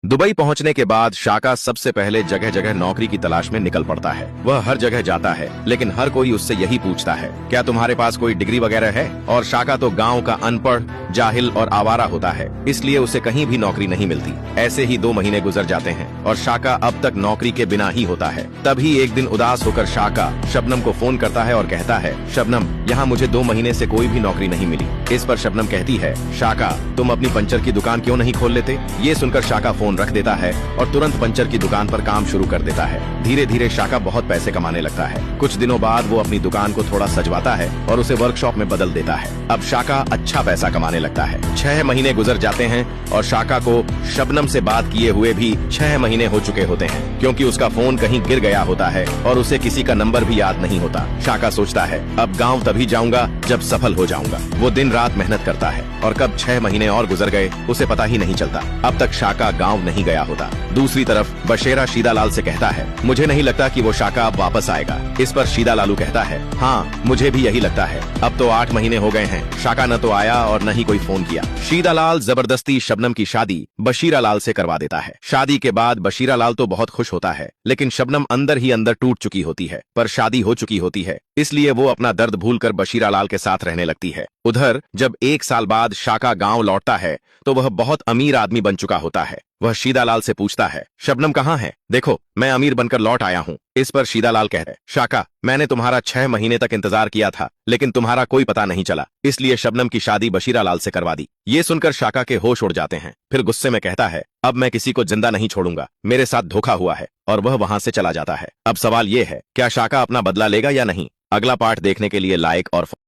Dubai पहुंचने के बाद शाका सबसे पहले जगह जगह नौकरी की तलाश में निकल पड़ता है। वह हर जगह जाता है, लेकिन हर कोई उससे यही पूछता है, क्या तुम्हारे पास कोई डिग्री वगैरह है? और शाका तो गांव का अनपढ़, जाहिल और आवारा होता है, इसलिए उसे कहीं भी नौकरी नहीं मिलती। ऐसे ही 2 महीने गुजर जाते हैं और शाका अब तक नौकरी के बिना ही होता है। तभी एक दिन उदास होकर शाका शबनम को फोन करता है और कहता है, शबनम, यहाँ मुझे 2 महीने से कोई भी नौकरी नहीं मिली। इस पर शबनम कहती है, शाका, तुम अपनी पंचर की दुकान क्यों नहीं खोल लेते? ये सुनकर शाका फोन रख देता है और तुरंत पंचर की दुकान पर काम शुरू कर देता है। धीरे धीरे शाका बहुत पैसे कमाने लगता है। कुछ दिनों बाद वो अपनी दुकान को थोड़ा सजवाता है और उसे वर्कशॉप में बदल देता है। अब शाका अच्छा पैसा कमाने लगता है। 6 महीने गुजर जाते हैं और शाका को शबनम से बात किए हुए भी 6 महीने हो चुके होते हैं, क्योंकि उसका फोन कहीं गिर गया होता है और उसे किसी का नंबर भी याद नहीं होता। शाका सोचता है, अब गाँव तभी जाऊंगा जब सफल हो जाऊंगा। वो दिन रात मेहनत करता है और कब 6 महीने और गुजर गए उसे पता ही नहीं चलता। अब तक शाका गाँव नहीं गया होता। दूसरी तरफ बशेरा शीदालाल से कहता है, मुझे नहीं लगता कि वो शाका अब वापस आएगा। इस पर शीदालालू कहता है, हाँ, मुझे भी यही लगता है। अब तो 8 महीने हो गए हैं, शाका न तो आया और न ही कोई फोन किया। शीदालाल जबरदस्ती शबनम की शादी बशीरालाल से करवा देता है। शादी के बाद बशीरालाल तो बहुत खुश होता है, लेकिन शबनम अंदर ही अंदर टूट चुकी होती है। पर शादी हो चुकी होती है, इसलिए वो अपना दर्द भूलकर बशीरालाल के साथ रहने लगती है। उधर जब 1 साल बाद शाका गांव लौटता है तो वह बहुत अमीर आदमी बन चुका होता है। वह शीदालाल से पूछता है, शबनम कहाँ है? देखो, मैं अमीर बनकर लौट आया हूँ। इस पर शीदालाल कहते हैं, शाका, मैंने तुम्हारा 6 महीने तक इंतजार किया था, लेकिन तुम्हारा कोई पता नहीं चला, इसलिए शबनम की शादी बशीरालाल से करवा दी। ये सुनकर शाका के होश उड़ जाते हैं। फिर गुस्से में कहता है, अब मैं किसी को जिंदा नहीं छोड़ूंगा, मेरे साथ धोखा हुआ है, और वह वहां से चला जाता है। अब सवाल ये है, क्या शाका अपना बदला लेगा या नहीं? अगला पार्ट देखने के लिए लाइक और